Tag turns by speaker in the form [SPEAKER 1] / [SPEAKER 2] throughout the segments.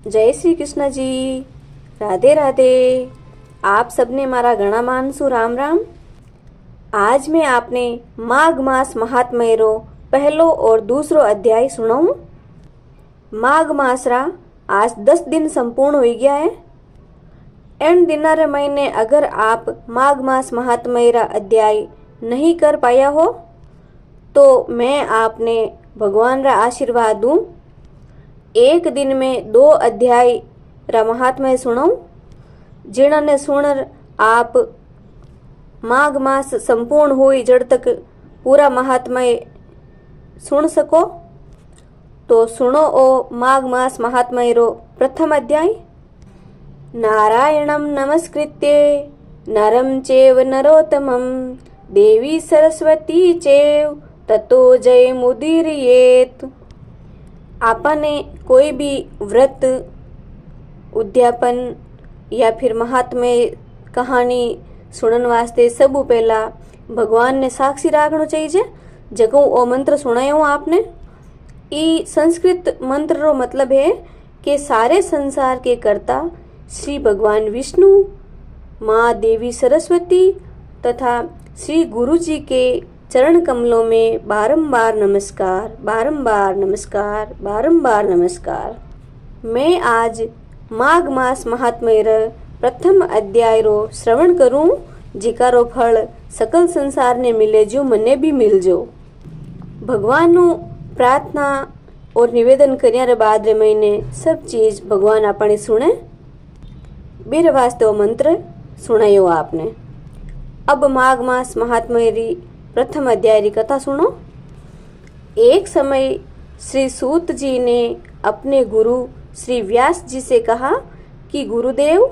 [SPEAKER 1] जय श्री कृष्ण जी। राधे राधे। आप सबने मारा घणा मानसु राम राम। आज मैं आपने माघ मास महात्म्य रो पहलो और दूसरो अध्याय सुनाऊं। माघ मास रा आज 10 दिन संपूर्ण हो गया है। इन दिना रे महीने अगर आप माघ मास महात्म्य रा अध्याय नहीं कर पाया हो तो मैं आपने भगवान रा आशीर्वाद दूं। एक दिन में 2 अध्याय रा महात्म्य सुनाऊं, जिन्होंने सुनर आप माघ मास संपूर्ण हुई जड़ तक पूरा महात्म्य सुन सको। तो सुनो ओ माघ मास महात्म्य रो प्रथम अध्याय। नारायणं नमस्कृत्य नरं चैव नरोत्तमं देवी सरस्वती चैव ततो जय मुदीरयेत्। आपने कोई भी व्रत, उद्यापन या फिर महात्म्य कहानी सुनन वास्ते सबू पहला भगवान ने साक्षी राखना चाहिए। जगो ओ मंत्र सुनायो आपने। ई संस्कृत मंत्र रो मतलब है कि सारे संसार के कर्ता श्री भगवान विष्णु, माँ देवी सरस्वती तथा श्री गुरु जी के चरण कमलों में बारंबार नमस्कार, बारंबार नमस्कार, बारंबार नमस्कार। मैं आज माघ मास महात्म्य रा प्रथम अध्याय रो श्रवण करूं, जिका रो फल सकल संसार ने मिले जो मने भी मिल जो। भगवान नु प्रार्थना और निवेदन करने रे बाद रे महीने सब चीज भगवान अपने सुने। बीर वास्ते मंत्र सुनायो आपने। अब माघ मास महात्म्य री प्रथम अध्याय की कथा सुनो। एक समय श्री सूत जी ने अपने गुरु श्री व्यास जी से कहा कि गुरुदेव,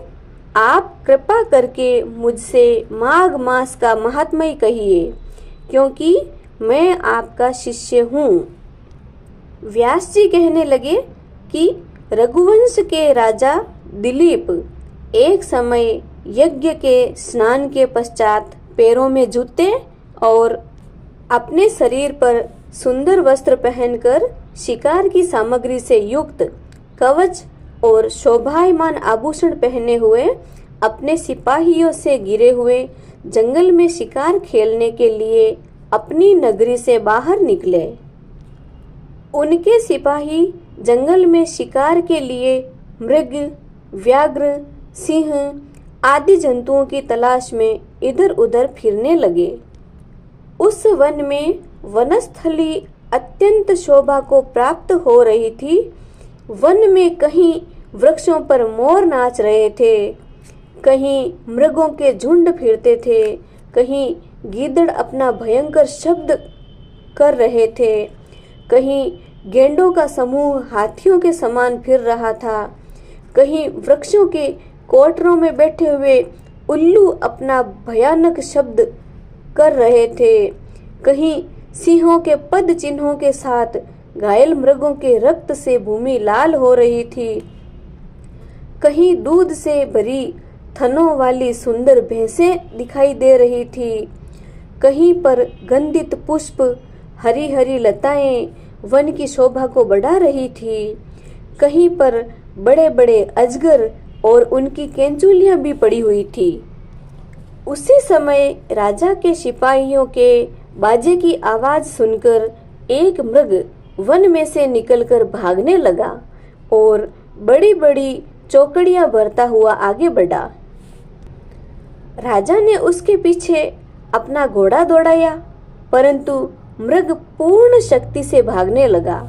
[SPEAKER 1] आप कृपा करके मुझसे माघ मास का महात्म्य कहिए, क्योंकि मैं आपका शिष्य हूँ। व्यास जी कहने लगे कि रघुवंश के राजा दिलीप एक समय यज्ञ के स्नान के पश्चात पैरों में जूते और अपने शरीर पर सुंदर वस्त्र पहनकर शिकार की सामग्री से युक्त कवच और शोभायमान आभूषण पहने हुए अपने सिपाहियों से घिरे हुए जंगल में शिकार खेलने के लिए अपनी नगरी से बाहर निकले। उनके सिपाही जंगल में शिकार के लिए मृग, व्याघ्र, सिंह आदि जंतुओं की तलाश में इधर उधर फिरने लगे। उस वन में वनस्थली अत्यंत शोभा को प्राप्त हो रही थी। वन में कहीं वृक्षों पर मोर नाच रहे थे, कहीं मृगों के झुंड फिरते थे, कहीं गीदड़ अपना भयंकर शब्द कर रहे थे, कहीं गेंडों का समूह हाथियों के समान फिर रहा था, कहीं वृक्षों के कोटरों में बैठे हुए उल्लू अपना भयानक शब्द कर रहे थे, कहीं सिंहों के पद चिन्हों के साथ घायल मृगों के रक्त से भूमि लाल हो रही थी, कहीं दूध से भरी थनों वाली सुंदर भैंसें दिखाई दे रही थी, कहीं पर गंधित पुष्प, हरी हरी लताएं वन की शोभा को बढ़ा रही थी, कहीं पर बड़े बड़े अजगर और उनकी केंचुलियां भी पड़ी हुई थी। उसी समय राजा के सिपाहियों के बाजे की आवाज सुनकर एक मृग वन में से निकलकर भागने लगा और बड़ी बड़ी चौकड़ियां भरता हुआ आगे बढ़ा। राजा ने उसके पीछे अपना घोड़ा दौड़ाया, परंतु मृग पूर्ण शक्ति से भागने लगा।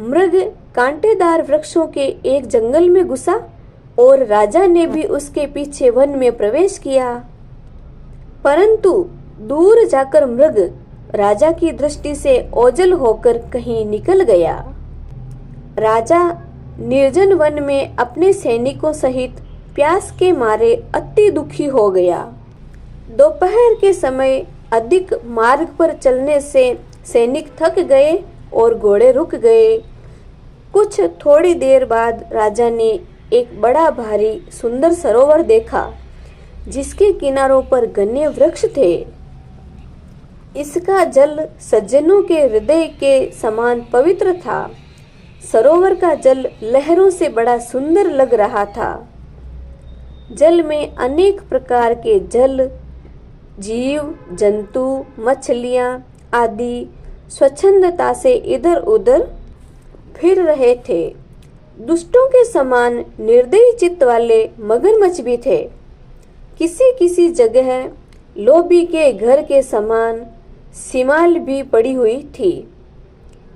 [SPEAKER 1] मृग कांटेदार वृक्षों के एक जंगल में घुसा और राजा ने भी उसके पीछे वन में प्रवेश किया, परंतु दूर जाकर मृग राजा की दृष्टि से ओझल होकर कहीं निकल गया। राजा निर्जन वन में अपने सैनिकों सहित प्यास के मारे अति दुखी हो गया। दोपहर के समय अधिक मार्ग पर चलने से सैनिक थक गए और घोड़े रुक गए। कुछ थोड़ी देर बाद राजा ने एक बड़ा भारी सुंदर सरोवर देखा, जिसके किनारों पर घने वृक्ष थे। इसका जल सज्जनों के हृदय के समान पवित्र था। सरोवर का जल लहरों से बड़ा सुंदर लग रहा था। जल में अनेक प्रकार के जल, जीव, जंतु, मछलियां आदि स्वच्छंदता से इधर उधर फिर रहे थे। दुष्टों के समान निर्दयी चित्त वाले मगरमच्छ भी थे। किसी किसी जगह लोभी के घर के समान सीमाल भी पड़ी हुई थी।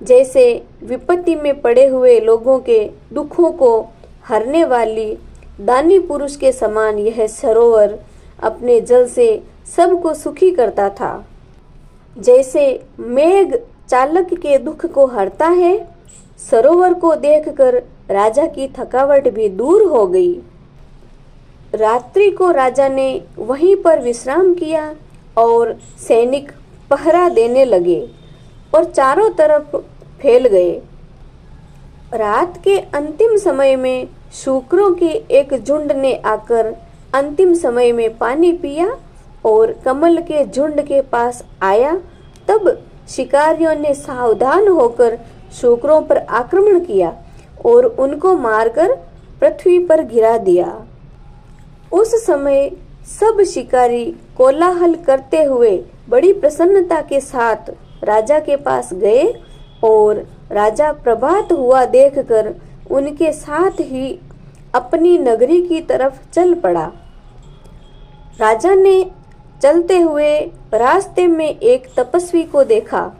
[SPEAKER 1] जैसे विपत्ति में पड़े हुए लोगों के दुखों को हरने वाली दानी पुरुष के समान यह सरोवर अपने जल से सबको सुखी करता था। जैसे मेघ चालक के दुख को हरता है, सरोवर को देखकर राजा की थकावट भी दूर हो गई। रात्रि को राजा ने वहीं पर विश्राम किया और सैनिक पहरा देने लगे और चारों तरफ फैल गए। रात के अंतिम समय में शूकरों के एक झुंड ने आकर अंतिम समय में पानी पिया और कमल के झुंड के पास आया। तब शिकारियों ने सावधान होकर शूकरों पर आक्रमण किया और उनको मारकर पृथ्वी पर गिरा दिया। उस समय सब शिकारी कोलाहल करते हुए बड़ी प्रसन्नता के साथ राजा के पास गए और राजा प्रभात हुआ देखकर उनके साथ ही अपनी नगरी की तरफ चल पड़ा। राजा ने चलते हुए रास्ते में एक तपस्वी को देखा,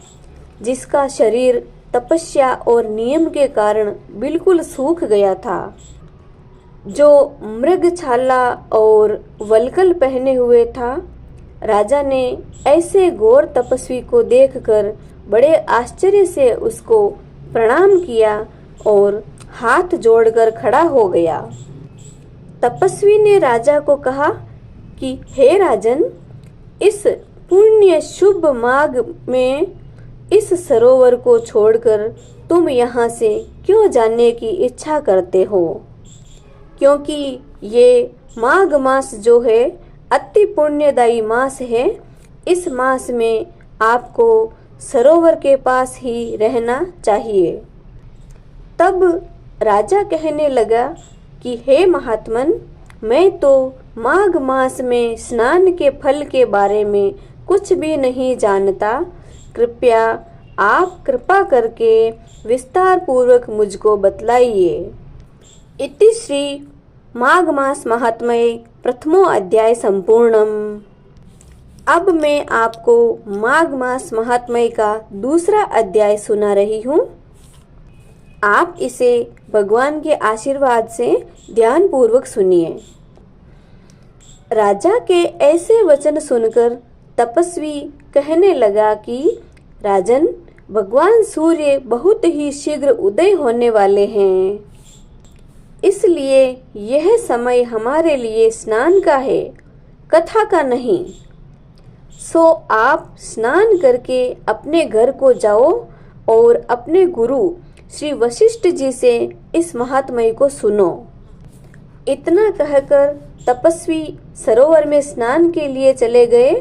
[SPEAKER 1] जिसका शरीर तपस्या और नियम के कारण बिल्कुल सूख गया था। जो मृगछाला और वल्कल पहने हुए था। राजा ने ऐसे घोर तपस्वी को देखकर बड़े आश्चर्य से उसको प्रणाम किया और हाथ जोड़कर खड़ा हो गया। तपस्वी ने राजा को कहा कि हे राजन, इस पुण्य शुभ माघ में इस सरोवर को छोड़कर तुम यहाँ से क्यों जाने की इच्छा करते हो? क्योंकि ये माघ मास जो है अति पुण्यदायी मास है। इस मास में आपको सरोवर के पास ही रहना चाहिए। तब राजा कहने लगा कि हे महात्मन, मैं तो माघ मास में स्नान के फल के बारे में कुछ भी नहीं जानता। कृपया आप कृपा करके विस्तार पूर्वक मुझको बतलाइए। इति श्री माघ मास महात्म्य प्रथमो अध्याय संपूर्णम। अब मैं आपको माघ मास महात्म्य का दूसरा अध्याय सुना रही हूँ। आप इसे भगवान के आशीर्वाद से ध्यान पूर्वक सुनिए। राजा के ऐसे वचन सुनकर तपस्वी कहने लगा कि राजन, भगवान सूर्य बहुत ही शीघ्र उदय होने वाले हैं, इसलिए यह समय हमारे लिए स्नान का है, कथा का नहीं। सो आप स्नान करके अपने घर को जाओ और अपने गुरु श्री वशिष्ठ जी से इस महात्म्य को सुनो। इतना कहकर तपस्वी सरोवर में स्नान के लिए चले गए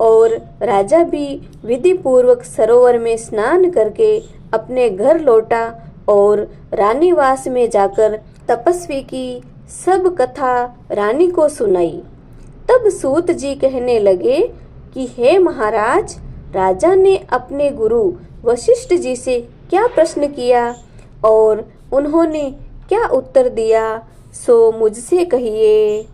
[SPEAKER 1] और राजा भी विधि पूर्वक सरोवर में स्नान करके अपने घर लौटा और रानीवास में जाकर तपस्वी की सब कथा रानी को सुनाई। तब सूत जी कहने लगे कि हे महाराज, राजा ने अपने गुरु वशिष्ठ जी से क्या प्रश्न किया और उन्होंने क्या उत्तर दिया, सो मुझसे कहिए।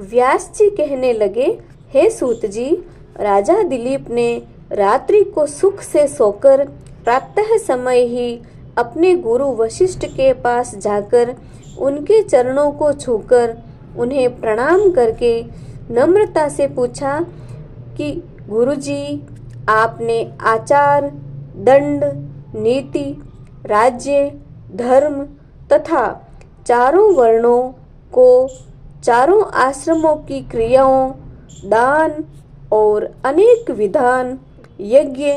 [SPEAKER 1] व्यास जी कहने लगे, हे सूत जी, राजा दिलीप ने रात्रि को सुख से सोकर प्रातः समय ही अपने गुरु वशिष्ठ के पास जाकर उनके चरणों को छूकर उन्हें प्रणाम करके नम्रता से पूछा कि गुरुजी, आपने आचार, दंड, नीति, राज्य, धर्म तथा चारों वर्णों को, चारों आश्रमों की क्रियाओं, दान और अनेक विधान, यज्ञ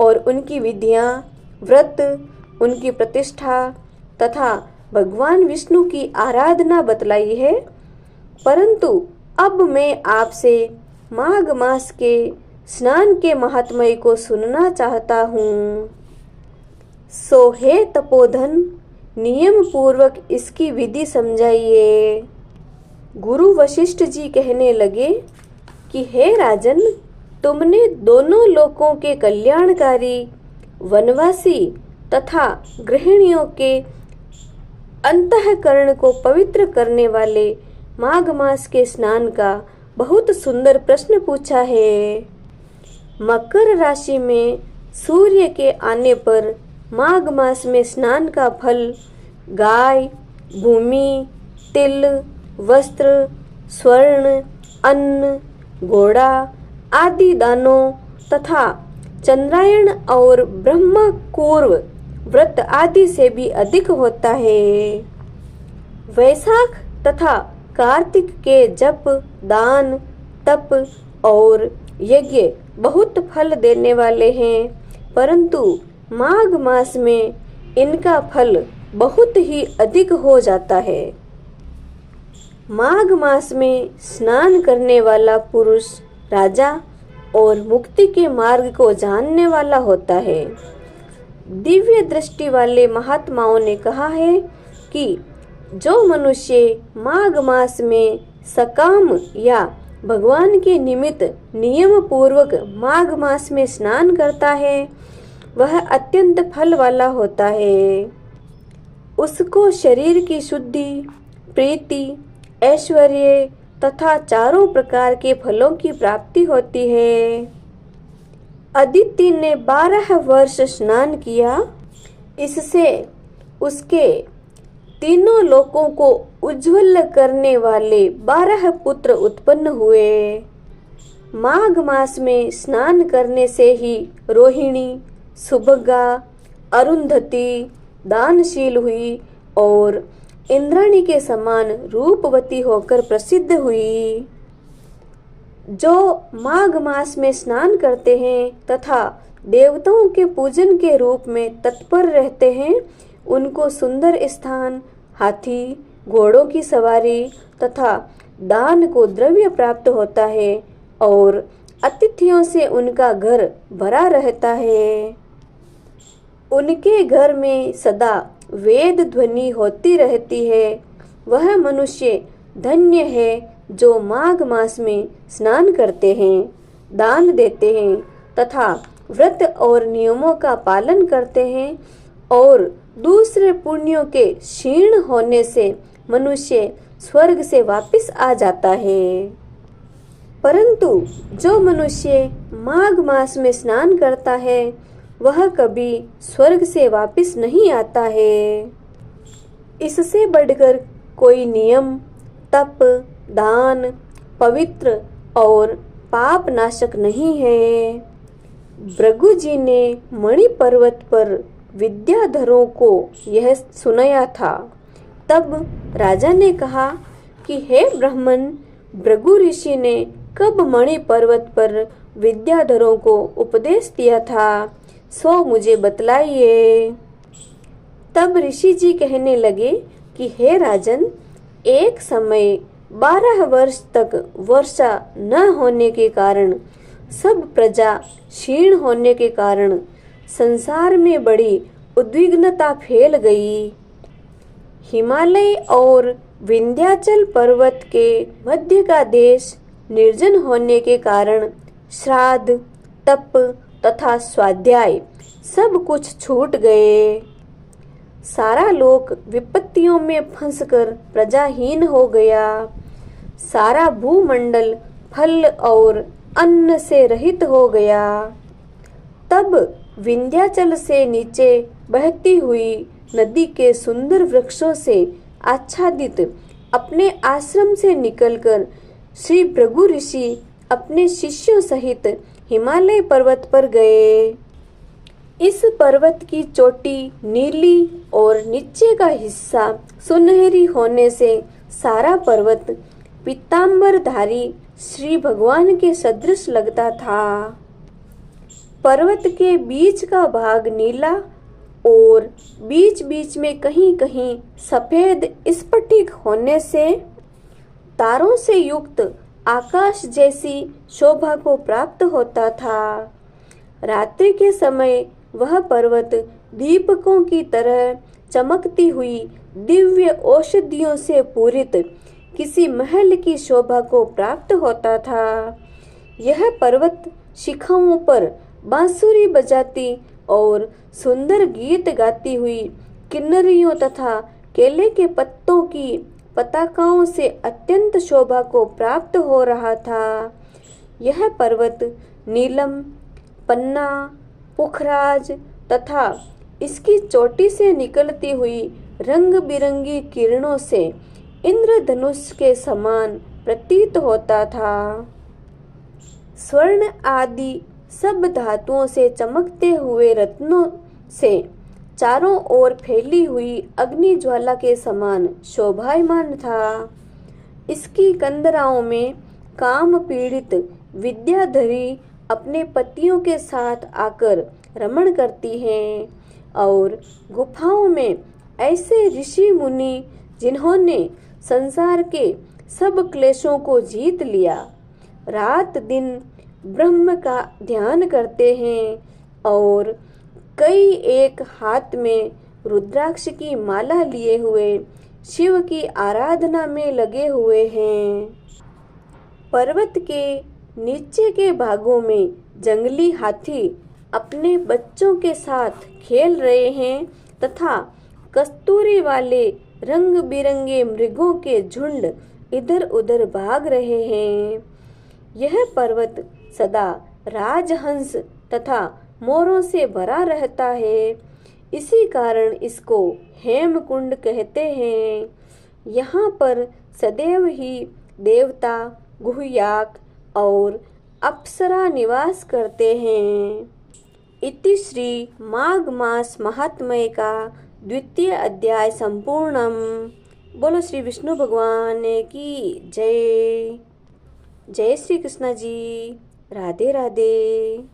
[SPEAKER 1] और उनकी विधियां, व्रत, उनकी प्रतिष्ठा तथा भगवान विष्णु की आराधना बतलाई है। परंतु अब मैं आपसे माघ मास के स्नान के महात्म्य को सुनना चाहता हूँ। सो हे तपोधन, नियम पूर्वक इसकी विधि समझाइए। गुरु वशिष्ठ जी कहने लगे कि हे राजन, तुमने दोनों लोकों के कल्याणकारी, वनवासी तथा गृहिणियों के अंतःकरण को पवित्र करने वाले माघ मास के स्नान का बहुत सुंदर प्रश्न पूछा है। मकर राशि में सूर्य के आने पर माघ मास में स्नान का फल गाय, भूमि, तिल, वस्त्र, स्वर्ण, अन्न, घोड़ा आदि दानों तथा चंद्रायण और ब्रह्मपूर्व व्रत आदि से भी अधिक होता है। वैशाख तथा कार्तिक के जप, दान, तप और यज्ञ बहुत फल देने वाले हैं, परंतु माघ मास में इनका फल बहुत ही अधिक हो जाता है। माघ मास में स्नान करने वाला पुरुष राजा और मुक्ति के मार्ग को जानने वाला होता है। दिव्य दृष्टि वाले महात्माओं ने कहा है कि जो मनुष्य माघ मास में सकाम या भगवान के निमित्त नियम पूर्वक माघ मास में स्नान करता है, वह अत्यंत फल वाला होता है। उसको शरीर की शुद्धि, प्रीति, ऐश्वर्य तथा चारों प्रकार के फलों की प्राप्ति होती है। अदिति ने 12 वर्ष स्नान किया, इससे उसके तीनों लोकों को उज्जवल करने वाले 12 पुत्र उत्पन्न हुए। माघ मास में स्नान करने से ही रोहिणी, सुभगा, अरुंधति दानशील हुई और इंद्राणी के समान रूपवती होकर प्रसिद्ध हुई। जो माघ मास में स्नान करते हैं तथा देवताओं के पूजन के रूप में तत्पर रहते हैं, उनको सुंदर स्थान, हाथी, घोड़ों की सवारी तथा दान को द्रव्य प्राप्त होता है और अतिथियों से उनका घर भरा रहता है। उनके घर में सदा वेद ध्वनि होती रहती है। वह मनुष्य धन्य है जो माघ मास में स्नान करते हैं, दान देते हैं तथा व्रत और नियमों का पालन करते हैं और दूसरे पुण्यों के क्षीण होने से मनुष्य स्वर्ग से वापस आ जाता है। परंतु जो मनुष्य माघ मास में स्नान करता है, वह कभी स्वर्ग से वापस नहीं आता है। इससे बढ़कर कोई नियम, तप, दान, पवित्र और पाप नाशक नहीं है। भृगु जी ने मणि पर्वत पर विद्याधरों को यह सुनाया था। तब राजा ने कहा कि हे ब्राह्मण, भृगु ऋषि ने कब मणि पर्वत पर विद्याधरों को उपदेश दिया था, सो मुझे बतलाइए। तब ऋषि जी कहने लगे कि हे राजन, एक समय 12 वर्ष तक वर्षा न होने के कारण, सब प्रजा क्षीण होने के कारण संसार में बड़ी उद्विग्नता फैल गई। हिमालय और विंध्याचल पर्वत के मध्य का देश निर्जन होने के कारण श्राद्ध, तप तथा स्वाध्याय सब कुछ छूट गए। सारा लोक विपत्तियों में फंसकर प्रजाहीन हो गया। सारा भूमंडल फल और अन्न से रहित हो गया। तब विंध्याचल से नीचे बहती हुई नदी के सुंदर वृक्षों से आच्छादित अपने आश्रम से निकलकर श्री भृगु ऋषि अपने शिष्यों सहित हिमालय पर्वत पर गए। इस पर्वत की चोटी नीली और नीचे का हिस्सा सुनहरी होने से सारा पर्वत पीतांबरधारी श्री भगवान के सदृश लगता था। पर्वत के बीच का भाग नीला और बीच बीच में कहीं कहीं सफेद स्फटिक होने से तारों से युक्त आकाश जैसी शोभा को प्राप्त होता था। रात्रि के समय वह पर्वत दीपकों की तरह चमकती हुई दिव्य औषधियों से पूरित किसी महल की शोभा को प्राप्त होता था। यह पर्वत शिखरों पर बांसुरी बजाती और सुंदर गीत गाती हुई किन्नरियों तथा केले के पत्तों की पताकाओं से अत्यंत शोभा को प्राप्त हो रहा था। यह पर्वत नीलम, पन्ना, पुखराज तथा इसकी चोटी से निकलती हुई रंग बिरंगी किरणों से इंद्रधनुष के समान प्रतीत होता था। स्वर्ण आदि सब धातुओं से चमकते हुए रत्नों से चारों ओर फैली हुई अग्नि ज्वाला के समान शोभायमान था। इसकी कंदराओं में काम पीड़ित विद्याधरी अपने पतियों के साथ आकर रमण करती हैं और गुफाओं में ऐसे ऋषि मुनि जिन्होंने संसार के सब क्लेशों को जीत लिया, रात दिन ब्रह्म का ध्यान करते हैं और कई एक हाथ में रुद्राक्ष की माला लिए हुए शिव की आराधना में लगे हुए हैं। पर्वत के नीचे के भागों में जंगली हाथी अपने बच्चों के साथ खेल रहे हैं तथा कस्तूरी वाले रंग बिरंगे मृगों के झुंड इधर उधर भाग रहे हैं। यह पर्वत सदा राजहंस तथा मोरों से भरा रहता है, इसी कारण इसको हेमकुंड कहते हैं। यहाँ पर सदैव ही देवता, गुह्याक और अप्सरा निवास करते हैं। इति श्री माघ मास महात्म्य का द्वितीय अध्याय संपूर्णम। बोलो श्री विष्णु भगवान की जय। जय श्री कृष्ण जी। राधे राधे।